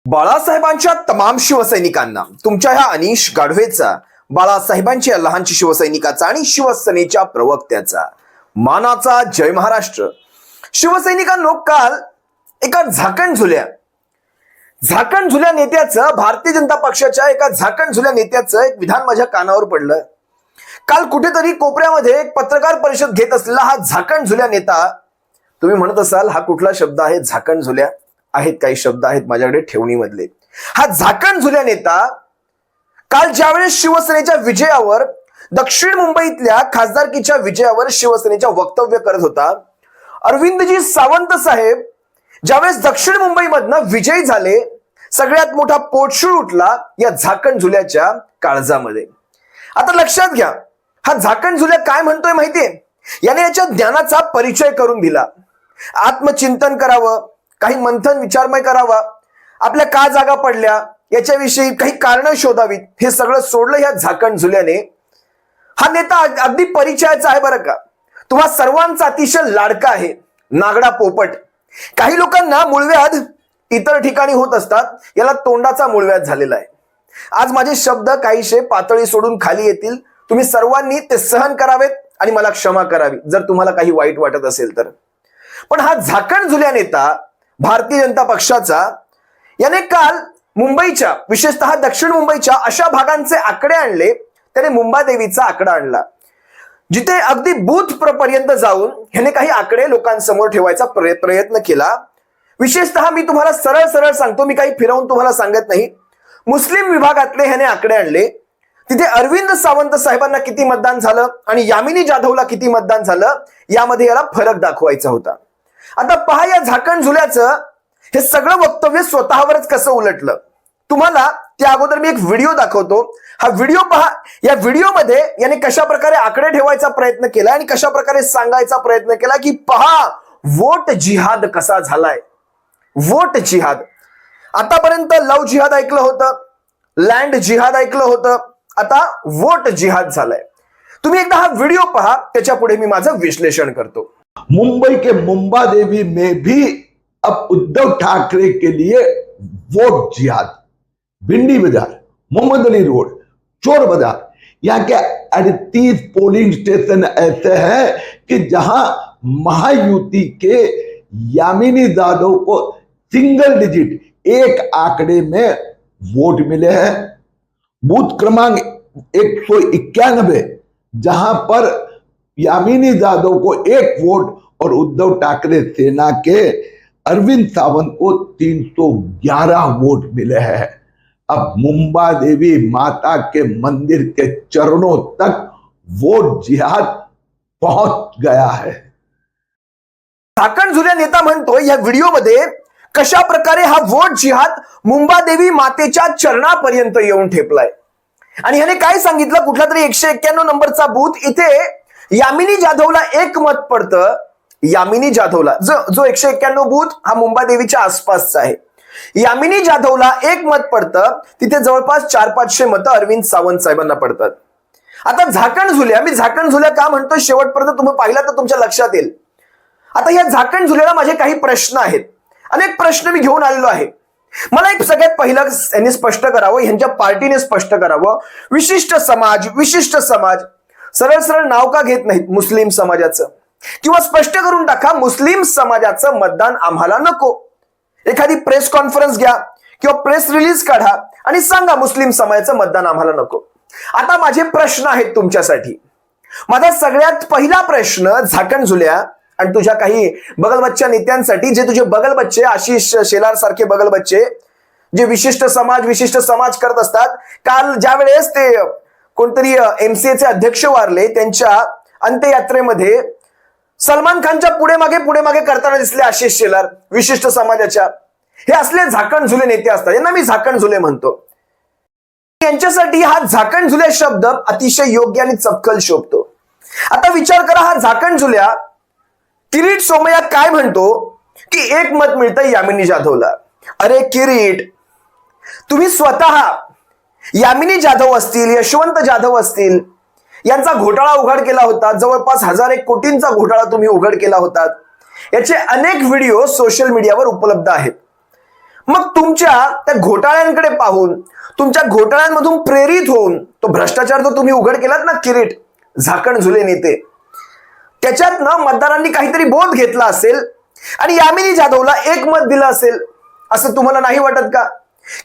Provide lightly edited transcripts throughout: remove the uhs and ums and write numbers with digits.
बाळासाहेबांच्या तमाम शिवसैनिकांना तुमच्या ह्या अनिश गाढवेचा, बाळासाहेबांच्या लहानची शिवसैनिकाचा आणि शिवसेनेच्या प्रवक्त्याचा मानाचा जय महाराष्ट्र. शिवसैनिकांनो, काल एका झाकण झुल्या नेत्याचं, भारतीय जनता पक्षाच्या एका झाकण झुल्या नेत्याचं एक विधान माझ्या कानावर पडलं. काल कुठेतरी कोपऱ्यामध्ये एक पत्रकार परिषद घेत असलेला हा झाकण झुल्या नेता, तुम्ही म्हणत असाल हा कुठला शब्द आहे? झाकण झुल्या आहेत, काही शब्द आहेत माझ्याकडे ठेवणीमधले. हा झाकण झुल्या नेता काल ज्यावेळेस शिवसेनेच्या विजयावर, दक्षिण मुंबईतल्या खासदारकीच्या विजयावर शिवसेनेच्या वक्तव्य करत होता, अरविंदजी सावंत साहेब ज्यावेळेस दक्षिण मुंबईमधनं विजयी झाले, सगळ्यात मोठा पोटशूळ उठला या झाकण झुल्याच्या काळजामध्ये. आता लक्षात घ्या, हा झाकण झुल्या काय म्हणतोय माहितीये? याने याच्या ज्ञानाचा परिचय करून दिला. आत्मचिंतन करावं, काही मंथन विचारमय करावा, आपल्या का जागा पडल्या याच्याविषयी काही कारणं शोधावीत, हे सगळं सोडलं या झाकण झुल्याने. हा नेता अगदी परिचयाचा आहे बरं का. तुम्हा सर्वांचा अतिशय लाडका आहे, नागडा पोपट. काही लोकांना मूळव्याध इतर ठिकाणी होत असतात, याला तोंडाचा मूळव्याध झालेला आहे. आज माझे शब्द काहीशे पातळी सोडून खाली येतील, तुम्ही सर्वांनी ते सहन करावेत आणि मला क्षमा करावी जर तुम्हाला काही वाईट वाटत असेल तर. पण हा झाकण झुल्या नेता भारतीय जनता पक्षाचा, याने काल मुंबईच्या, विशेषतः दक्षिण मुंबईच्या अशा भागांचे आकडे आणले. त्याने मुंबादेवीचा आकडा आणला, जिथे अगदी बूथ पर्यंत जाऊन ह्याने काही आकडे लोकांसमोर ठेवायचा प्रयत्न केला. विशेषतः मी तुम्हाला सरळ सरळ सांगतो, मी काही फिरवून तुम्हाला सांगत नाही. मुस्लिम विभागातले ह्याने आकडे आणले. तिथे अरविंद सावंत साहेबांना किती मतदान झालं आणि यामिनी जाधवला किती मतदान झालं, यामध्ये याला फरक दाखवायचा होता. आता पहा, या झाकण झुल्याचं हे सगळं वक्तव्य स्वतःवरच कसं उलटलं. तुम्हाला त्या अगोदर मी एक व्हिडिओ दाखवतो. हा व्हिडिओ पहा. या व्हिडिओमध्ये याने कशा प्रकारे आकडे ठेवायचा प्रयत्न केला आणि कशा प्रकारे सांगायचा प्रयत्न केला की पहा, वोट जिहाद कसा झालाय. वोट जिहाद. आतापर्यंत लव जिहाद ऐकलं होतं, लँड जिहाद ऐकलं होतं, आता वोट जिहाद झालाय. तुम्ही एकदा हा व्हिडिओ पहा, त्याच्या पुढे मी माझं विश्लेषण करतो. मुंबई के मुंबादेवी में भी अब उद्धव ठाकरे के लिए वोट जिहाद. भिंडी बाजार, मोहम्मद अली रोड, चोर बाजार, यहाँ के 38 पोलिंग स्टेशन ऐसे हैं कि जहां महायुति के यामिनी जाधव को सिंगल डिजिट एक आंकड़े में वोट मिले हैं. बूथ क्रमांक 191 जहां पर यामिनी जाधव को 1 वोट और उद्धव ठाकरे सेना के अरविंद सावंत को 311 वोट मिले हैं. अब मुंबा देवी माता के मंदिर के चरणों तक वोट जिहाद पहुंच गया है. झाकण झुल्या नेता म्हणतोय या व्हिडिओमध्ये कशा प्रकारे हा वोट जिहाद मुंबादेवी मातेच्या चरणापर्यंत येऊन ठेपलाय. आणि ह्याने काय सांगितलं, कुठला तरी 191 नंबरचा बूथ, इथे यामिनी जाधवला 1 मत पडतं. यामिनी जाधवला जो 191 बूथ हा मुंबादेवीच्या आसपासचा आहे, यामिनी जाधवला 1 मत पडतं. तिथे जवळपास 400-500 मतं अरविंद सावंत साहेबांना पडतात. आता झाकण झुल्या, मी झाकण झुल्या का म्हणतो शेवटपर्यंत तुम्ही पाहिला तर तुमच्या लक्षात येईल. आता या झाकण झुल्याला माझे काही प्रश्न आहेत, अनेक प्रश्न मी घेऊन आलेलो आहे. मला एक सगळ्यात पहिलं यांनी स्पष्ट करावं, ह्यांच्या पार्टीने स्पष्ट करावं, विशिष्ट समाज सरळ सरळ नाव का घेत नाहीत मुस्लिम समाजाचं, किंवा स्पष्ट करून टाका मुस्लिम समाजाचं मतदान आम्हाला नको. एखादी प्रेस कॉन्फरन्स घ्या किंवा प्रेस रिलीज काढा आणि सांगा मुस्लिम समाजाचं मतदान आम्हाला नको. आता माझे प्रश्न आहेत तुमच्यासाठी. माझा सगळ्यात पहिला प्रश्न झाकण झुल्या आणि तुझ्या काही बगलबच्च्या नेत्यांसाठी, जे तुझे बगलबच्चे, आशिष शेलार सारखे बगलबच्चे, जे विशिष्ट समाज करत असतात. काल ज्या वेळेस ते कोणतरी MCA चे अध्यक्ष वारले, त्यांच्या अंत्ययात्रेमध्ये सलमान खानच्या पुढे मागे करताना दिसले आशिष शेलार, विशिष्ट समाजाच्या. हे असले झाकण झुले नेते असतात, यांना मी झाकण झुले म्हणतो. यांच्यासाठी हा झाकण झुले शब्द अतिशय योग्य आणि चपखल शोभतो. आता विचार करा, हा झाकण झुल्या किरीट सोमय्या काय म्हणतो की 1 मत मिळतं यामिनी जाधवला. अरे किरीट, तुम्ही स्वतः यामिनी जाधव असतील, यशवंत जाधव असतील, यांचा घोटाळा उघड केला होता. जवळपास 1000 कोटींचा घोटाळा तुम्ही उघड केला होता. याचे अनेक व्हिडिओ सोशल मीडियावर उपलब्ध आहेत. मग तुमच्या त्या घोटाळ्यांकडे पाहून, तुमच्या घोटाळ्यांमधून प्रेरित होऊन तो भ्रष्टाचार जो तुम्ही उघड केलात ना, किरीट, झाकण झुले नेते, त्याच्यातनं मतदारांनी काहीतरी बोध घेतला असेल आणि यामिनी जाधवला एक मत दिलं असेल, असं तुम्हाला नाही वाटत का?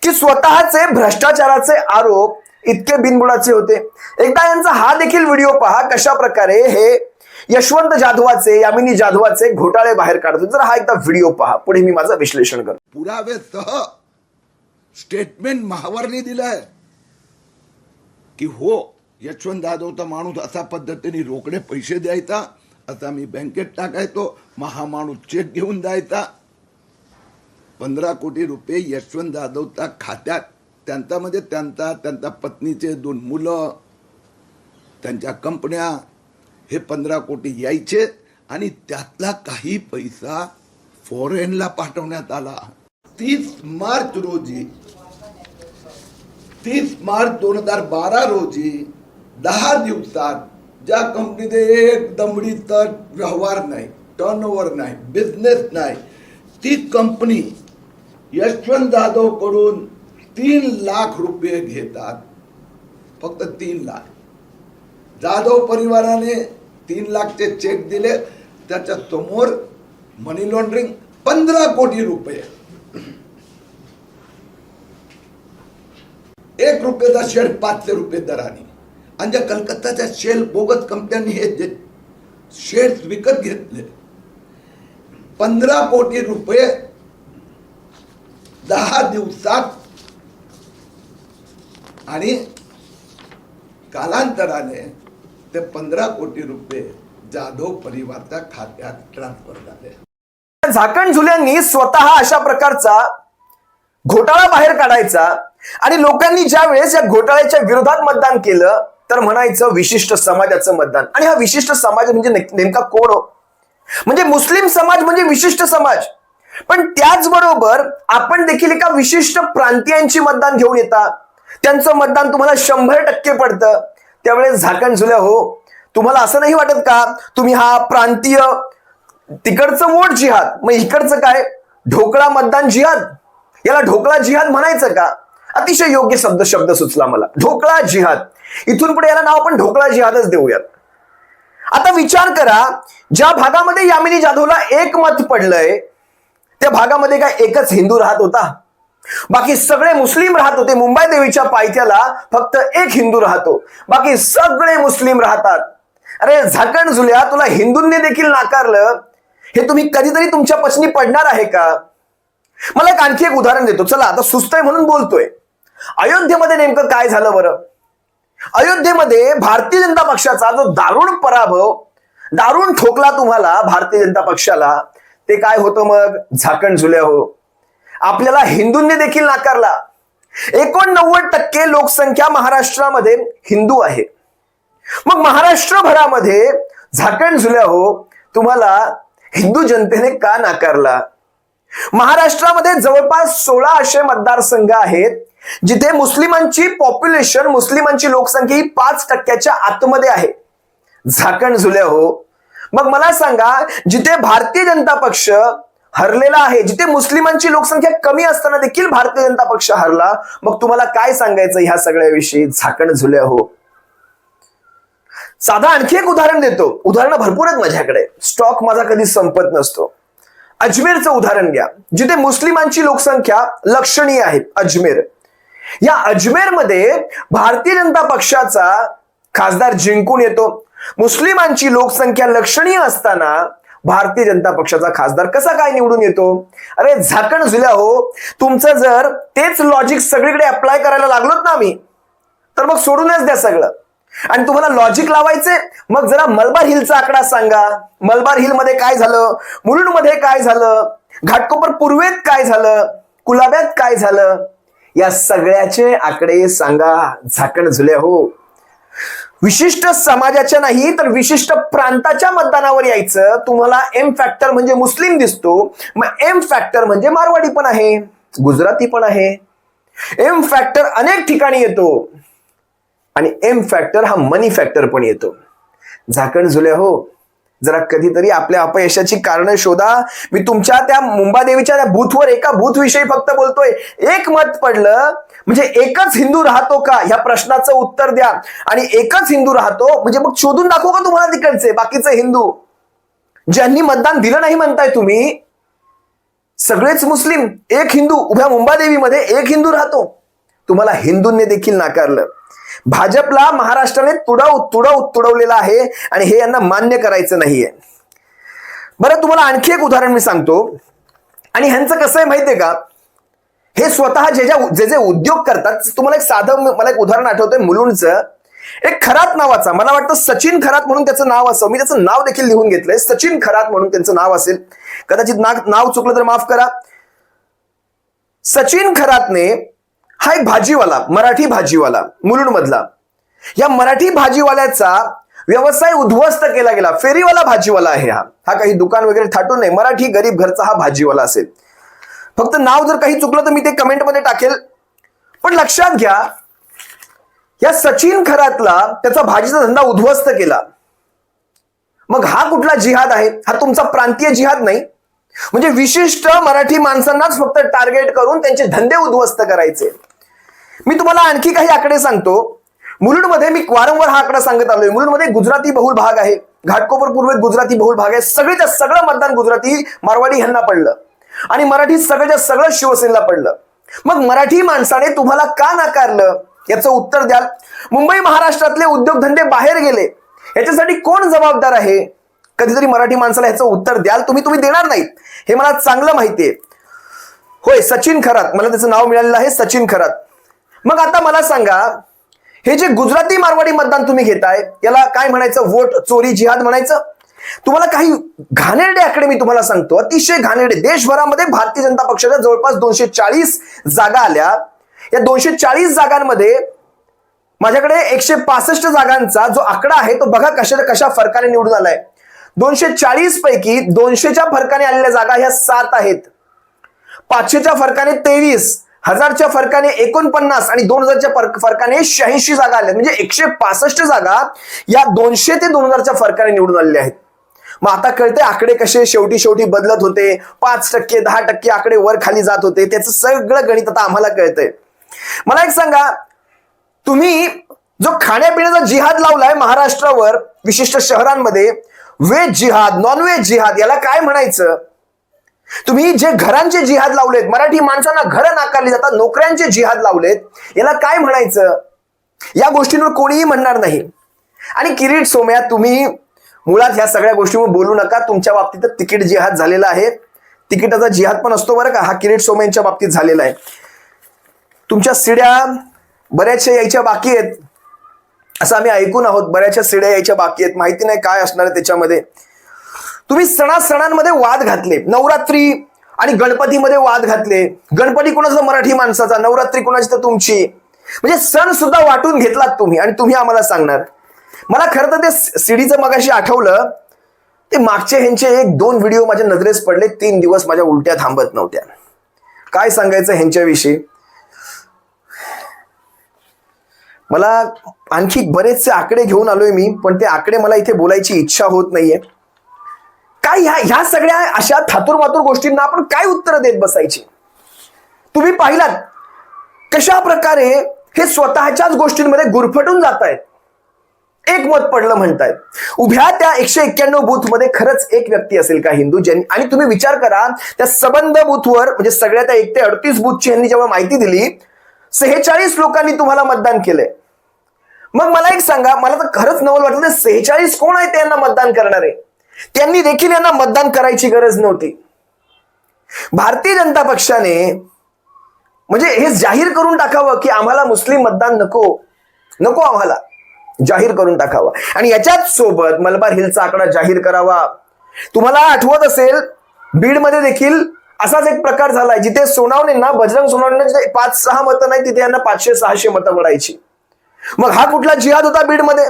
की स्वतःचे भ्रष्टाचाराचे आरोप इतके बिनबुडाचे होते. एकदा यांचा हा देखील व्हिडिओ पहा, कशा प्रकारे हे यशवंत जाधवाचे, यामिनी जाधवाचे घोटाळे बाहेर काढतो. जर हा एकदा व्हिडिओ पहा, पुढे मी माझं विश्लेषण करतो. पुरावेसह स्टेटमेंट महावरने दिलंय की हो, यशवंत जाधवचा माणूस असा पद्धतीने रोकडे पैसे द्यायचा, असा मी बँकेत टाकायचो, महामाणूस चेक घेऊन जायचा. 15 कोटी रुपये यशवंत जाधवच्या खात्यात, त्यांच्या पत्नीचे 2 मुलं, त्यांच्या कंपन्या, हे 15 कोटी यायचे आणि त्यातला काही पैसा फॉरेनला पाठवण्यात आला. 30 मार्च 2012 रोजी 10 दिवसात ज्या कंपनीचे एक दमडी तर व्यवहार नाही, टर्नओव्हर नाही, बिझनेस नाही, ती कंपनी यशवंत जाधव कडून 3 लाख रुपये घेतात. फक्त 3 लाख. जाधव परिवाराने 3 लाखचे चेक दिले, त्याच्या समोर मनी लॉन्ड्रिंग 15 कोटी रुपये. 1 रुपयाचा शेअर 500 रुपये दराने. आणि ज्या कलकत्ताच्या शेल बोगस कंपन्यांनी हे जे शेअर्स विकत घेतले, 15 कोटी रुपये 10 दिवसात. आणि कालांतराने ते 15 कोटी रुपये जाधव परिवाराच्या खात्यात ट्रान्सफर झाले. झाकण झुल्यांनी स्वतः अशा प्रकारचा घोटाळा बाहेर काढायचा आणि लोकांनी ज्या वेळेस या घोटाळ्याच्या विरोधात मतदान केलं तर म्हणायचं विशिष्ट समाजाचं मतदान. आणि हा विशिष्ट समाज म्हणजे नेमका कोण हो? म्हणजे मुस्लिम समाज म्हणजे विशिष्ट समाज. पण त्याचबरोबर आपण देखील एका विशिष्ट प्रांतीयांची मतदान घेऊन येता, त्यांचं मतदान तुम्हाला 100% पडतं. त्यावेळेस झाकण झुल्या हो, तुम्हाला असं नाही वाटत का तुम्ही हा प्रांतीय, तिकडचं वोट जिहाद, मग इकडचं काय ढोकळा मतदान जिहाद, याला ढोकळा जिहाद म्हणायचं का? अतिशय योग्य शब्द सुचला मला, ढोकळा जिहाद. इथून पुढे याला नाव आपण ढोकळा जिहादच देऊयात. आता विचार करा, ज्या भागामध्ये यामिनी जाधवला 1 मत पडलंय त्या भागामध्ये काय एकच हिंदू राहत होता? बाकी सगळे मुस्लिम राहत होते. मुंबई देवीच्या पायथ्याला फक्त 1 हिंदू राहतो, बाकी सगळे मुस्लिम राहतात. अरे झाकण झुल्या, तुला हिंदूंनी देखील नाकारलं, हे तुम्ही कधीतरी तुमच्या पचनी पडणार आहे का? मला एक आणखी एक उदाहरण देतो. चला, आता सुस्तय म्हणून बोलतोय. अयोध्येमध्ये नेमकं काय झालं बरं? अयोध्येमध्ये भारतीय जनता पक्षाचा जो दारुण पराभव, दारुण ठोकला तुम्हाला भारतीय जनता पक्षाला, ते काय होतं मग? झाकण झुल्या हो, आपल्याला हिंदूंनी देखील नाकारला. 89% लोकसंख्या महाराष्ट्रामध्ये हिंदू आहे. मग महाराष्ट्रभरामध्ये झाकण झुल्या हो, तुम्हाला हिंदू जनतेने का नाकारला? महाराष्ट्रामध्ये जवळपास 16 असे मतदारसंघ आहेत जिथे मुस्लिमांची पॉप्युलेशन, मुस्लिमांची लोकसंख्या ही 5% आतमध्ये आहे. झाकण झुल्या हो, मग मला सांगा, जिथे भारतीय जनता पक्ष हरलेला आहे, जिथे मुस्लिमांची लोकसंख्या कमी असताना देखील भारतीय जनता पक्ष हरला, मग तुम्हाला काय सांगायचं ह्या सगळ्याविषयी? झाकण झुल्या हो. साधा आणखी एक उदाहरण देतो. उदाहरणं भरपूर आहेत माझ्याकडे, स्टॉक माझा कधी संपत नसतो. अजमेरचं उदाहरण घ्या, जिथे मुस्लिमांची लोकसंख्या लक्षणीय आहे. अजमेर, या अजमेरमध्ये भारतीय जनता पक्षाचा खासदार जिंकून येतो. मुस्लिमांची लोकसंख्या लक्षणीय असताना भारतीय जनता पक्षाचा खासदार कसा काय निवडून येतो? अरे झाकण झुल्या हो, तुमचं जर तेच लॉजिक सगळीकडे अप्लाय करायला लागलोत ना आम्ही, तर मग सोडूनच द्या सगळं. आणि तुम्हाला लॉजिक लावायचे, मग जरा मलबार हिलचा आकडा सांगा. मलबार हिल मध्ये काय झालं, मुलुंड मध्ये काय झालं, घाटकोपर पूर्वेत काय झालं, कुलाब्यात काय झालं, या सगळ्याचे आकडे सांगा. झाकण झुल्या हो, विशिष्ट समाजाच्या नाही तर विशिष्ट प्रांताच्या मतदानावर यायचं. तुम्हाला एम फॅक्टर म्हणजे मुस्लिम दिसतो, मग एम फॅक्टर म्हणजे मारवाडी पण आहे, गुजराती पण आहे. एम फॅक्टर अनेक ठिकाणी येतो आणि एम फॅक्टर हा मनी फॅक्टर पण येतो. झाकण झुल्या हो, जरा कधीतरी आपल्या अपयशाची कारणं शोधा. मी तुमच्या त्या मुंबादेवीच्या त्या बूथवर एका बूथ विषयी फक्त बोलतोय. एक मत पडलं म्हणजे एकच हिंदू राहतो का ह्या प्रश्नाचं उत्तर द्या. आणि एकच हिंदू राहतो म्हणजे मग शोधून दाखवू का तुम्हाला तिकडचे बाकीचे हिंदू ज्यांनी मतदान दिलं नाही म्हणताय तुम्ही. सगळेच मुस्लिम, एक हिंदू उभ्या मुंबादेवीमध्ये एक हिंदू राहतो. तुम्हाला हिंदूंनी देखील नाकारलं. भाजपला महाराष्ट्राने तुडवलेला आहे आणि हे यांना मान्य करायचं नाहीये. बरं, तुम्हाला आणखी एक उदाहरण मी सांगतो. आणि ह्यांचं कसं आहे माहितीये का, हे स्वतः जे उद्योग करतात. तुम्हाला एक साधं मला एक उदाहरण आठवतंय मुलुंडचं. एक खरात नावाचा, मला वाटतं सचिन खरात म्हणून त्याचं नाव असं, मी त्याचं नाव देखील लिहून घेतलंय. सचिन खरात म्हणून त्यांचं नाव असेल, कदाचित नाव चुकलं तर माफ करा. सचिन खरातने हा एक भाजीवाला, मराठी भाजीवाला मुलुंड मधला, या मराठी भाजीवाल्याचा व्यवसाय उद्ध्वस्त केला गेला. फेरीवाला भाजीवाला आहे हा काही दुकान वगैरे थाटून नाही, मराठी गरीब घरचा हा भाजीवाला असेल. फक्त नाव जर काही चुकलं तर मी ते कमेंटमध्ये टाकेल. पण लक्षात घ्या, या सचिन खरातला त्याचा भाजीचा धंदा उद्ध्वस्त केला. मग हा कुठला जिहाद आहे? हा तुमचा प्रांतीय जिहाद नाही. म्हणजे विशिष्ट मराठी माणसांनाच फक्त टार्गेट करून त्यांचे धंदे उद्ध्वस्त करायचे. मी तुम्हाला आणखी काही आकडे सांगतो. मुलुंडमध्ये मी वारंवार हा आकडा सांगत आलोय. मुलुंडमध्ये गुजराती बहुल भाग आहे, घाटकोपर पूर्वेत गुजराती बहुल भाग आहे. सगळेच्या सगळं मतदान गुजराती मारवाडी ह्यांना पडलं आणि मराठी सगळ्याच्या सगळं शिवसेनेला पडलं. मग मराठी माणसाने तुम्हाला का नाकारलं याचं उत्तर द्याल. मुंबई महाराष्ट्रातले उद्योगधंदे बाहेर गेले, याच्यासाठी कोण जबाबदार आहे? कधीतरी मराठी माणसाला ह्याचं उत्तर द्याल तुम्ही देणार नाही हे मला चांगलं माहितीये. होय, सचिन खरात, मला त्याचं नाव मिळालेलं आहे, सचिन खरात. मग आता मला सांगा, हे जे गुजराती मारवाडी मतदान तुम्ही घेताय याला काय म्हणायचं? वोट चोरी जिहाद म्हणायचं? तुम्हाला काही घाणेरडे आकडे मी तुम्हाला सांगतो, अतिशय घाणेरडे. देशभरामध्ये भारतीय जनता पक्षाच्या जवळपास 240 जागा आल्या. या 240 जागांमध्ये माझ्याकडे 165 जागांचा जो आकडा आहे तो बघा कशा फरकाने निवडून आलाय. 240 पैकी 200च्या फरकाने आलेल्या जागा ह्या 7 आहेत. 500च्या फरकाने 23, 1000च्या फरकाने 49 आणि 2000च्या फरकाने 86 जागा आल्या. म्हणजे 165 जागा या 200 ते 2000च्या फरकाने निवडून आलेल्या आहेत. मग आता कळते आकडे कसे शेवटी बदलत होते. 5%, 10% आकडे वर खाली जात होते. त्याचं सगळं गणित आता आम्हाला कळतंय. मला एक सांगा, तुम्ही जो खाण्यापिण्याचा जिहाद लावलाय महाराष्ट्रावर विशिष्ट शहरांमध्ये, व्हेज जिहाद, नॉन व्हेज जिहाद, याला काय म्हणायचं? तुम्ही जे घरांचे जिहाद लावलेत, मराठी माणसांना घरं नाकारली जातात, नोकऱ्यांचे जिहाद लावलेत, याला काय म्हणायचं? या गोष्टींवर कोणीही म्हणणार नाही. आणि किरीट सोमया, तुम्ही मुळात ह्या सगळ्या गोष्टींवर बोलू नका. तुमच्या बाबतीत तिकीट जिहाद झालेला आहे. तिकिटाचा जिहाद पण असतो बरं का, हा किरीट सोमयांच्या बाबतीत झालेला आहे. तुमच्या सिड्या बऱ्याचशा यायच्या बाकी आहेत असं आम्ही ऐकून आहोत. बऱ्याचशा सिड्या यायच्या बाकी आहेत, माहिती नाही काय असणार आहे त्याच्यामध्ये. तुम्ही सणांमध्ये वाद घातले. नवरात्री आणि गणपतीमध्ये वाद घातले. गणपती कोणाचा? मराठी माणसाचा. नवरात्री कोणाची? तर तुमची. म्हणजे सण सुद्धा वाटून घेतलात तुम्ही आणि तुम्ही आम्हाला सांगणार. मला खरं तर ते सीडीचं मगाशी आठवलं. ते मागचे ह्यांचे 1-2 व्हिडिओ माझ्या नजरेस पडले. 3 दिवस माझ्या उलट्या थांबत नव्हत्या. काय सांगायचं ह्यांच्याविषयी. मला आणखी बरेचसे आकडे घेऊन आलोय मी, पण ते आकडे मला इथे बोलायची इच्छा होत नाहीये. काय ह्या सगळ्या अशा थातुरमातुर गोष्टींना आपण काय उत्तर देत बसायची? तुम्ही पाहिलात कशा प्रकारे हे स्वतःच्याच गोष्टींमध्ये गुरफटून जात आहेत. एक मत पडलं म्हणतायत. उभ्या त्या 191 बूथ मध्ये खरंच एक व्यक्ती असेल का हिंदू ज्यांनी? आणि तुम्ही विचार करा, त्या सबंध बूथवर म्हणजे सगळ्या त्या 1 ते 38 बूथची यांनी जेव्हा माहिती दिली, 46 लोकांनी तुम्हाला मतदान केलंय. मग मला एक सांगा, मला तर खरंच नवल वाटलं, 46 कोण आहे त्यांना मतदान करणारे? त्यांनी देखील यांना मतदान करायची गरज नव्हती. भारतीय जनता पक्षाने म्हणजे हे जाहीर करून टाकावं की आम्हाला मुस्लिम मतदान नको आम्हाला, जाहीर करून टाकावं. आणि याच्याच सोबत मलबार हिलचा आकडा जाहीर करावा. तुम्हाला आठवत असेल, बीडमध्ये देखील असाच एक प्रकार झालाय, जिथे सोनावणेंना, बजरंग सोनावणेंना 5-6 मतं नाही, तिथे यांना 500-600 मतं पडायची. मग हा कुठला जिहाद होता बीडमध्ये?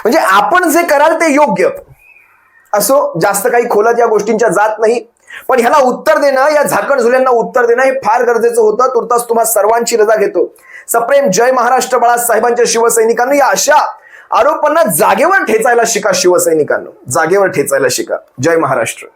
म्हणजे आपण जे कराल ते योग्य असो. जास्त काही खोलात या गोष्टींच्या जात नाही, पण ह्याला उत्तर देणं, या झाकण झुल्यांना उत्तर देणं हे फार गरजेचं होतं. तुर्तास तुम्हा सर्वांची रजा घेतो. सप्रेम जय महाराष्ट्र. बाळासाहेबांच्या शिवसैनिकांनी या अशा आरोपांना जागेवर ठेचायला शिका शिवसैनिकांनो, जागेवर ठेचायला शिका. जय महाराष्ट्र.